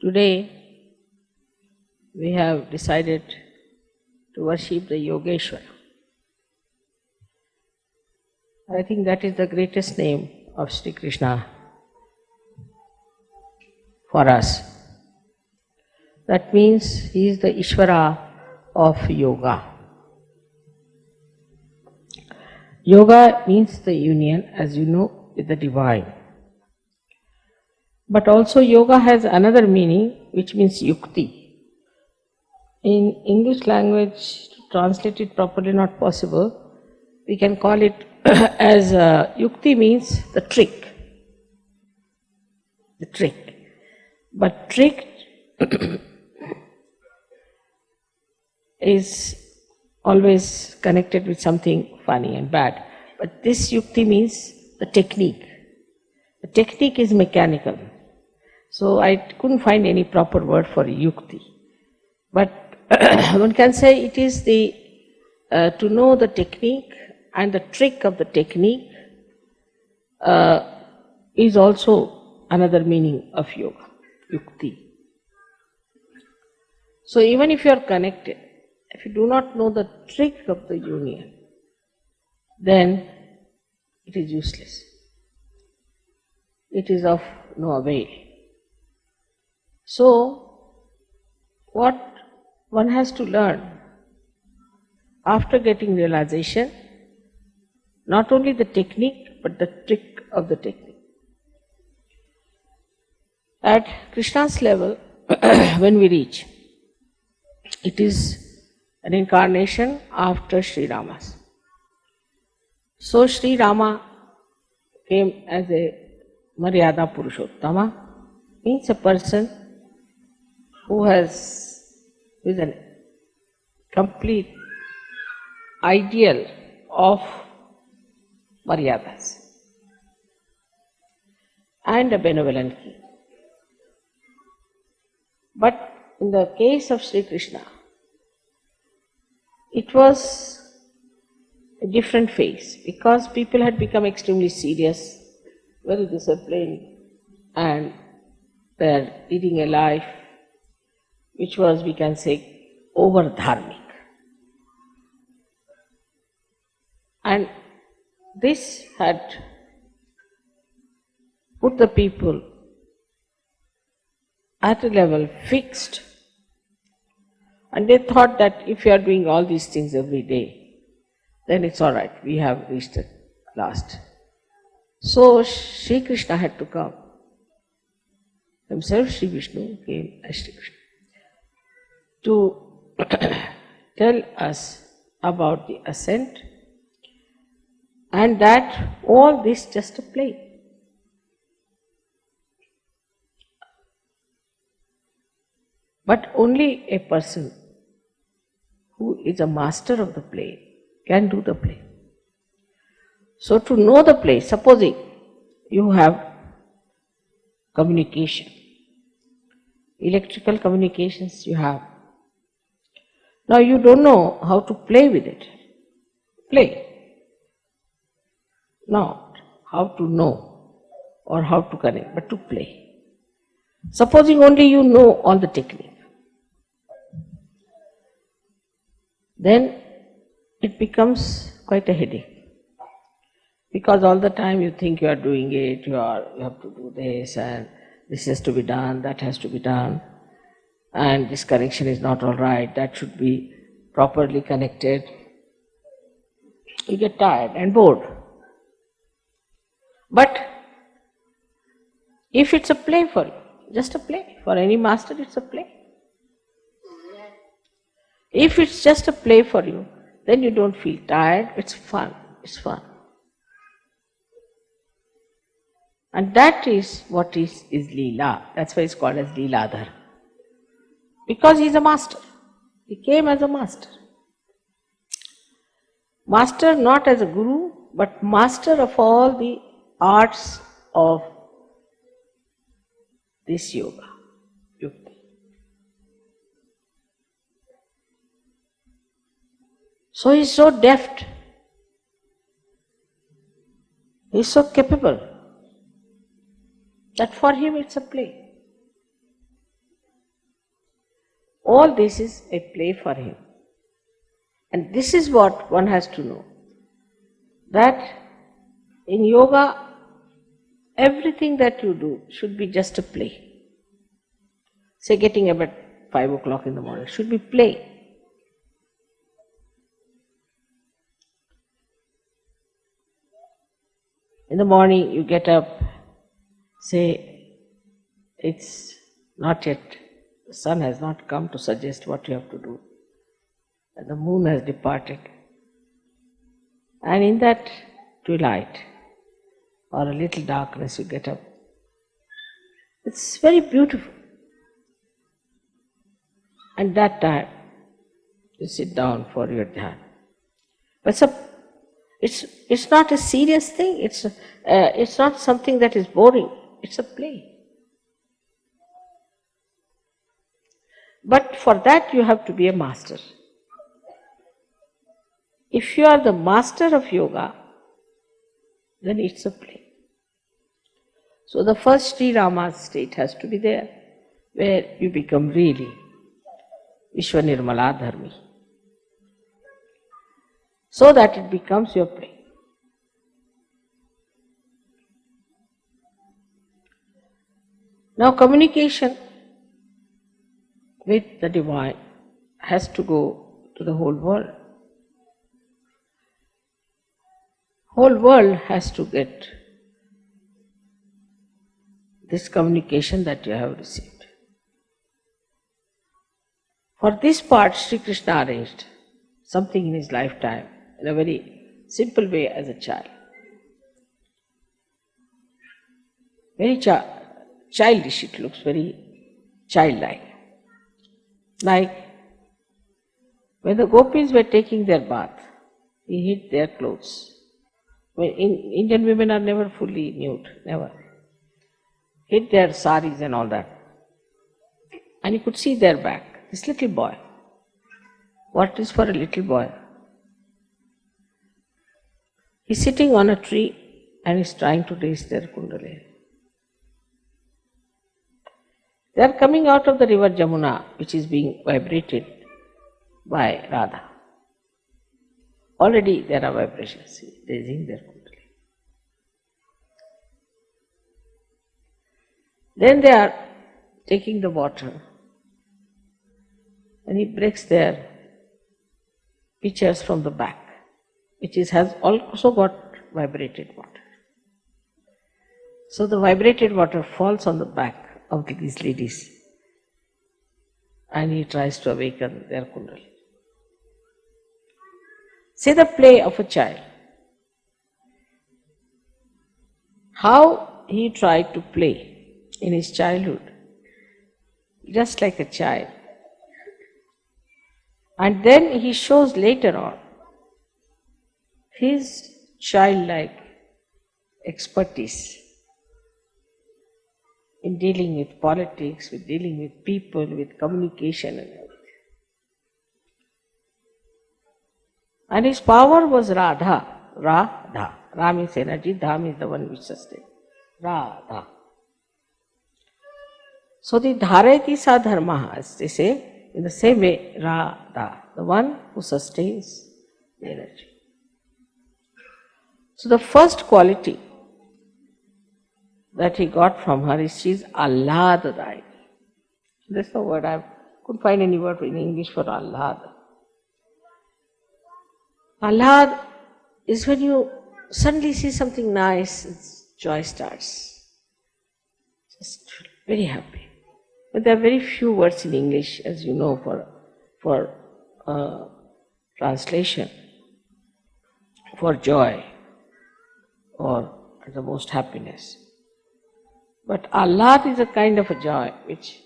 Today we have decided to worship the Yogeshwara. I think that is the greatest name of Shri Krishna for us. That means he is the Ishvara of yoga. Yoga means the union, as you know, with the divine. But also yoga has another meaning, which means yukti. In English language, to translate it properly not possible. We can call it as yukti means the trick. The trick. But trick is always connected with something funny and bad. But this yukti means the technique. The technique is mechanical. So I couldn't find any proper word for yukti. But one can say it is the to know the technique and the trick of the technique is also another meaning of yoga, yukti. So even if you are connected, if you do not know the trick of the union, then it is useless. It is of no avail. So, what one has to learn after getting realization, not only the technique, but the trick of the technique. At Krishna's level, when we reach, it is an incarnation after Shri Rama's. So Shri Rama came as a Maryada Purushottama, means a person who is a complete ideal of Maryadas and a benevolent king. But in the case of Sri Krishna, it was a different phase because people had become extremely serious, very disciplined, and they are leading a life which was, we can say, over dharmic. And this had put the people at a level fixed, and they thought that if you are doing all these things every day, then it's all right, we have reached at last. So Shri Krishna had to come. Himself Shri Vishnu came as Shri Krishna to tell us about the ascent, and that all this just a play. But only a person who is a master of the play can do the play. So to know the play, supposing you have communication, electrical communications you have. Now you don't know how to play with it. Play. Not how to know or how to connect, but to play. Supposing only you know all the technique, then it becomes quite a headache. Because all the time you think you are doing it, you have to do this, and this has to be done, that has to be done, and this connection is not all right, that should be properly connected. You get tired and bored. But if it's a play for you, just a play, for any master it's a play. If it's just a play for you, then you don't feel tired, it's fun, it's fun. And that is what is Leela. That's why it's called as Leeladhar. Because he's a master. He came as a master. Master not as a guru, but master of all the arts of this yoga, yukti. So he's so deft. He's so capable that for him it's a play. all this is a play for him. And this is what one has to know, that in yoga, everything that you do should be just a play. Say getting up at 5 o'clock in the morning should be play. In the morning you get up, say it's not yet, the sun has not come to suggest what you have to do, and the moon has departed. And in that twilight or a little darkness you get up. It's very beautiful. And that time you sit down for your dhyana. But it's not a serious thing. It's not something that is boring. It's a play. But for that you have to be a master. If you are the master of yoga, then it's a play. So the first Sri Rama's state has to be there, where you become really Vishwa Nirmala Dharmi, so that it becomes your play. Now communication with the divine has to go to the whole world. Whole world has to get this communication that you have received. For this part, Shri Krishna arranged something in his lifetime in a very simple way as a child. Very childish, it looks very childlike. Like when the gopis were taking their bath, he hid their clothes. Indian women are never fully nude, never. Hid their saris and all that. And you could see their back. This little boy. What is for a little boy? He's sitting on a tree and he's trying to raise their kundalini. They are coming out of the river Jamuna, which is being vibrated by Radha. Already there are vibrations raising their kundalini. Then they are taking the water and he breaks their pitchers from the back, which has also got vibrated water. So the vibrated water falls on the back of these ladies and he tries to awaken their kundalini. See the play of a child. How he tried to play in his childhood, just like a child. And then he shows later on his childlike expertise in dealing with politics, with dealing with people, with communication and everything. And his power was Radha. Radha. Ra means energy, Dham is the one which sustains. Radha. So the Dharayati sa dharma, as they say, in the same way, Radha, the one who sustains the energy. So the first quality that he got from her is she is Ahladadayi. That's the word. I couldn't find any word in English for Ahlad. Ahlad is when you suddenly see something nice, joy starts. Just very happy. But there are very few words in English, as you know, for translation, for joy or the most happiness. But Ahlad is a kind of a joy which,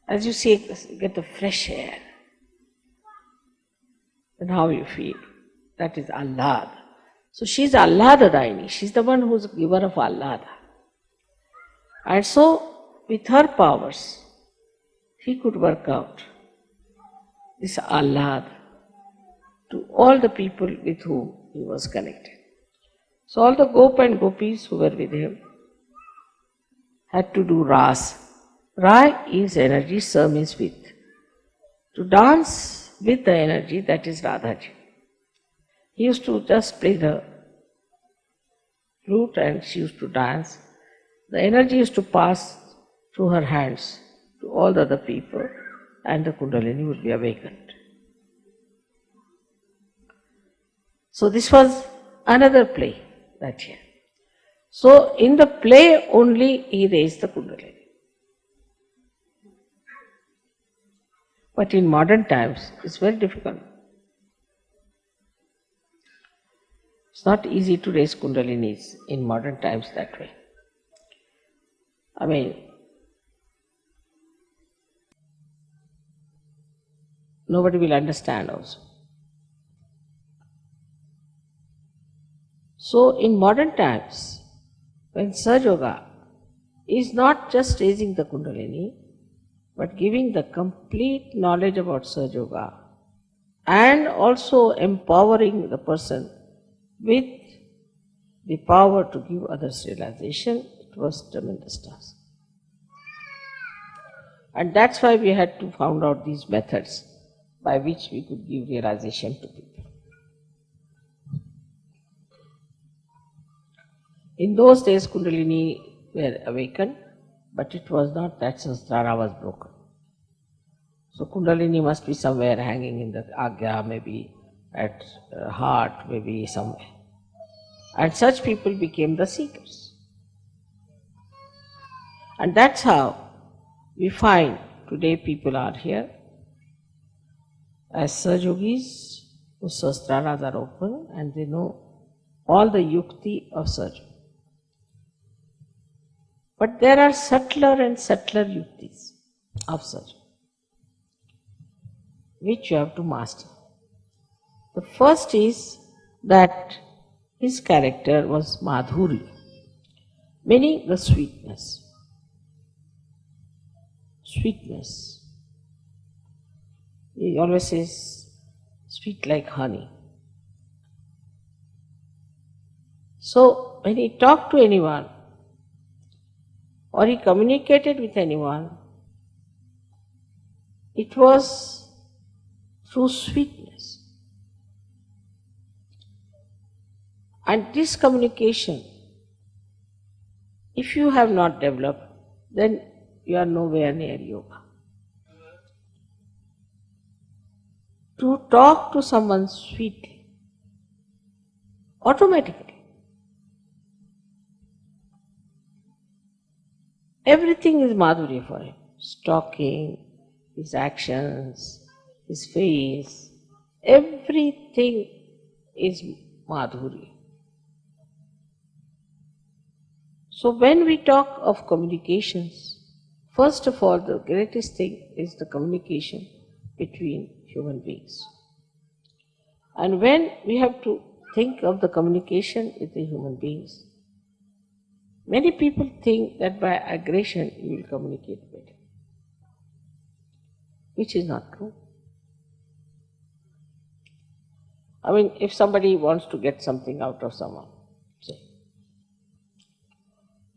as you see, you get the fresh air. And how you feel. That is Ahlad. So she is Ahladadayini. She is the one who is the giver of Ahlada. And so, with her powers, he could work out this Ahlad to all the people with whom he was connected. So all the Gop and Gopis who were with him had to do Ras. Ra is energy, Sa means with. to dance with the energy that is Radhaji. He used to just play the flute and she used to dance. The energy used to pass through her hands to all the other people and the Kundalini would be awakened. So this was another play that year. So in the play only he raised the Kundalini. But in modern times it's very difficult. It's not easy to raise Kundalinis in modern times that way. I mean, nobody will understand also. So in modern times, when Sahaja Yoga is not just raising the Kundalini, but giving the complete knowledge about Sahaja Yoga and also empowering the person with the power to give others realization, it was a tremendous task. And that's why we had to find out these methods by which we could give realization to people. In those days, Kundalini were awakened, but it was not that Sahasrara was broken. So Kundalini must be somewhere hanging in the Agya, maybe at heart, maybe somewhere. And such people became the seekers. And that's how we find today people are here as Sahajogis whose Sahasraras are open and they know all the yukti of Sahaja. But there are subtler and subtler yuktis of Sahaja, which you have to master. The first is that his character was Madhuri, meaning the sweetness. Sweetness. He always says, sweet like honey. So when he talked to anyone or he communicated with anyone, it was through sweetness. And this communication, if you have not developed, then you are nowhere near yoga. To talk to someone sweetly, automatically, everything is Madhuri for him. His talking, his actions, his face, everything is Madhuri. So when we talk of communications, first of all, the greatest thing is the communication between human beings. And when we have to think of the communication with the human beings, many people think that by aggression you will communicate better, which is not true. I mean, if somebody wants to get something out of someone, say,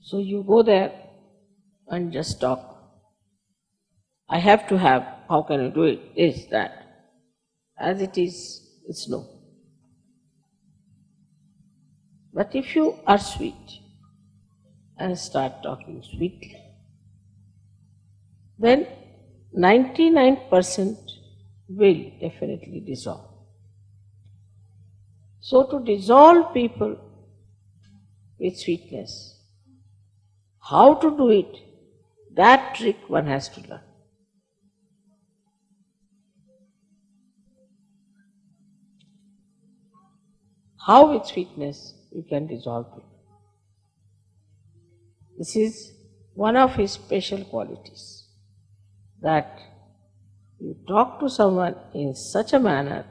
so you go there and just talk. I have to have, how can you do it? This, that. As it is, it's no. But if you are sweet and start talking sweetly, then 99% will definitely dissolve. So to dissolve people with sweetness, how to do it, that trick one has to learn. How with sweetness you can dissolve people. This is one of his special qualities, that you talk to someone in such a manner,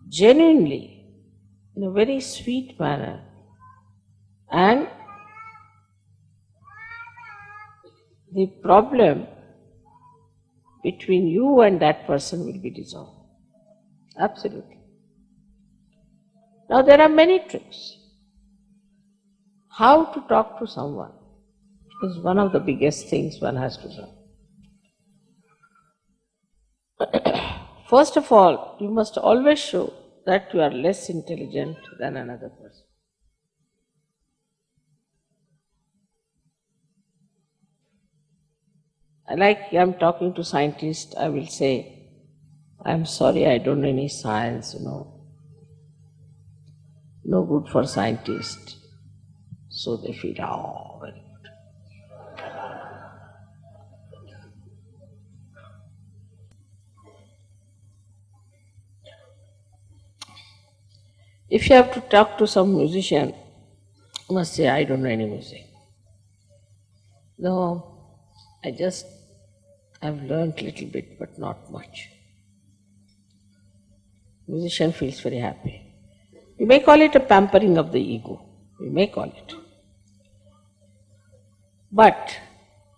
genuinely, in a very sweet manner, and the problem between you and that person will be dissolved. Absolutely. Now there are many tricks. How to talk to someone is one of the biggest things one has to learn. First of all, you must always show that you are less intelligent than another person. Like I'm talking to scientists, I will say, I'm sorry, I don't know any science, no good for scientists. So they feel, oh, very good. If you have to talk to some musician, you must say, I don't know any music. No, I've learned little bit, but not much. Musician feels very happy. You may call it a pampering of the ego. You may call it. But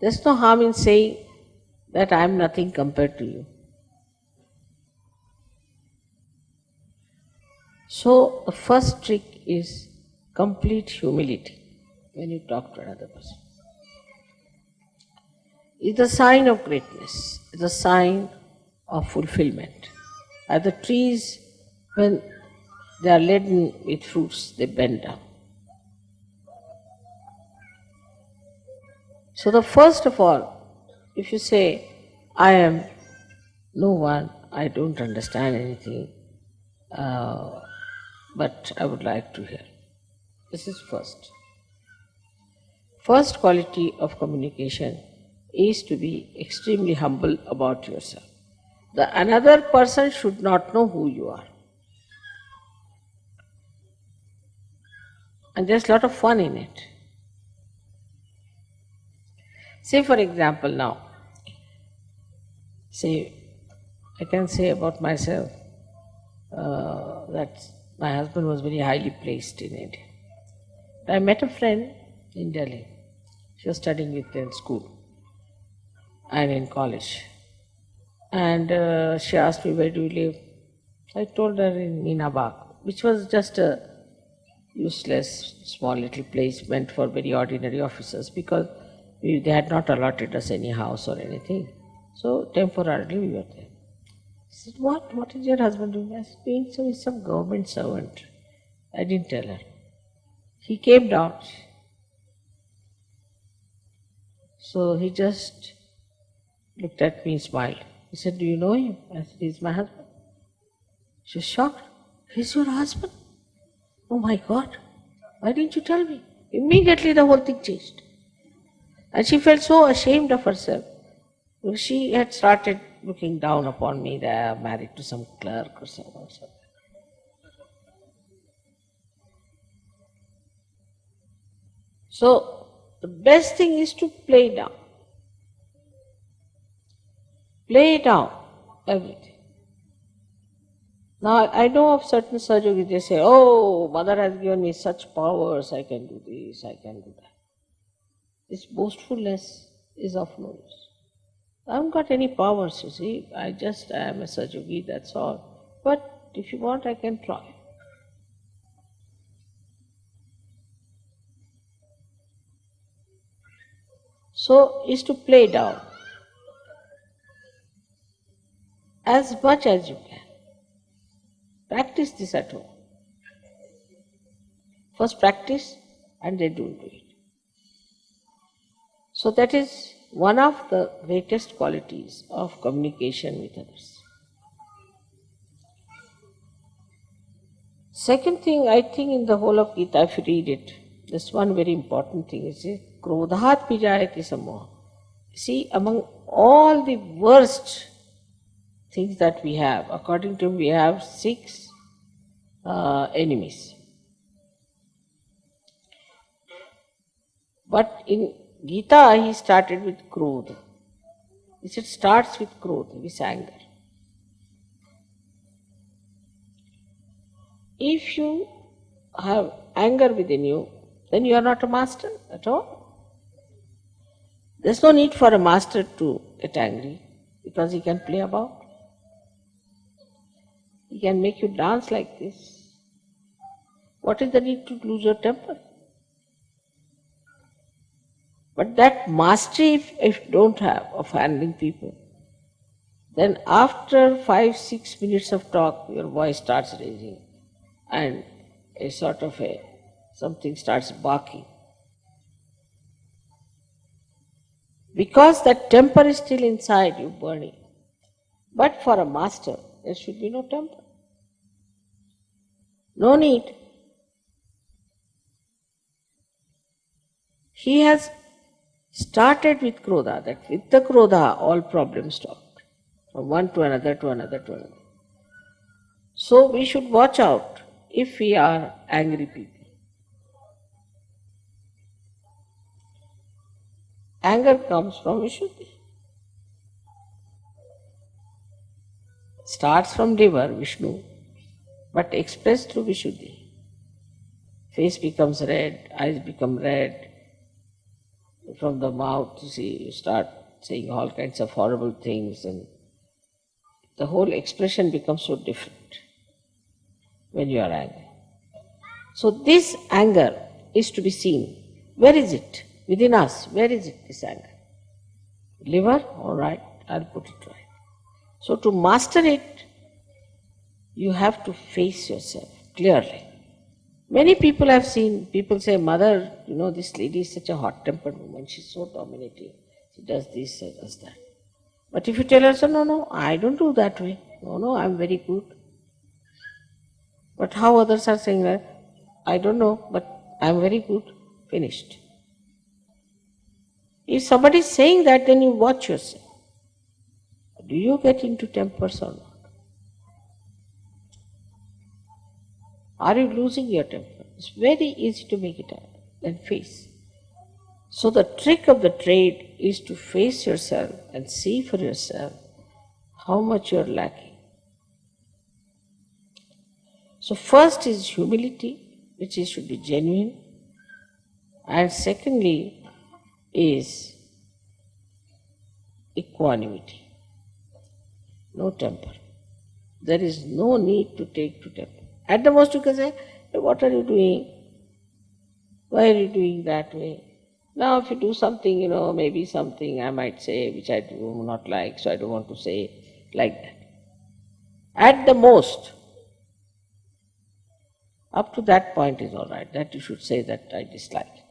there's no harm in saying that I am nothing compared to you. So the first trick is complete humility when you talk to another person. It's a sign of greatness. It's a sign of fulfillment. As the trees, when they are laden with fruits, they bend down. So the first of all, if you say, I am no one, I don't understand anything, but I would like to hear. This is first. First quality of communication is to be extremely humble about yourself. The another person should not know who you are. And there's a lot of fun in it. Say for example now, I can say about myself that my husband was very highly placed in India. I met a friend in Delhi. She was studying with me in school and in college. And she asked me, where do you live? I told her in Meena Bagh, which was just a useless, small little place meant for very ordinary officers because they had not allotted us any house or anything. So temporarily we were there. She said, what? What is your husband doing? I said, he's some government servant. I didn't tell her. He came down. So he just looked at me and smiled. He said, do you know him? I said, he's my husband. She was shocked. He's your husband? Oh my God, why didn't you tell me? Immediately the whole thing changed. And she felt so ashamed of herself. She had started looking down upon me that I'm married to some clerk or something. So the best thing is to play down. Play down everything. Now I know of certain surgeries, they say, oh, mother has given me such powers, I can do this, I can do that. This boastfulness is of no use. I haven't got any powers, you see. I am a Sajogi, that's all. But if you want, I can try. So, is to play down as much as you can. Practice this at home. First practice and then don't do it. So that is one of the greatest qualities of communication with others. Second thing, I think in the whole of Gita, if you read it, there's one very important thing, is krodhat pijayati samoha. See, among all the worst things that we have, according to him, we have 6 enemies. But in Gita, he started with krodha. He said, starts with krodha, with anger. If you have anger within you, then you are not a master at all. There's no need for a master to get angry because he can play about. He can make you dance like this. What is the need to lose your temper? But that mastery, if you don't have, of handling people, Then after 5-6 minutes of talk, your voice starts raising and a sort of something starts barking. Because that temper is still inside you burning. But for a master, there should be no temper. No need. He has started with krodha, that with the krodha all problems stopped. From one to another to another to another. So we should watch out if we are angry people. Anger comes from Vishuddhi. Starts from liver, Vishnu, but expressed through Vishuddhi. Face becomes red, eyes become red. From the mouth, you start saying all kinds of horrible things, and the whole expression becomes so different when you are angry. So this anger is to be seen. Where is it? Within us, where is it, this anger? Liver? All right, I'll put it right. So to master it, you have to face yourself clearly. Many people have seen, people say, Mother, this lady is such a hot-tempered woman, she's so dominating. She does this, she does that. But if you tell her, so, no, I don't do that way. No, I'm very good. But how others are saying that? I don't know, but I'm very good. Finished. If somebody is saying that, then you watch yourself. Do you get into tempers or not? Are you losing your temper? It's very easy to make it happen. Then face. So the trick of the trade is to face yourself and see for yourself how much you're lacking. So first is humility, which should be genuine. And secondly is equanimity. No temper. There is no need to take to temper. At the most you can say, hey, what are you doing? Why are you doing that way? Now if you do something, maybe something I might say which I do not like, so I don't want to say like that. At the most, up to that point is all right, that you should say that I dislike it.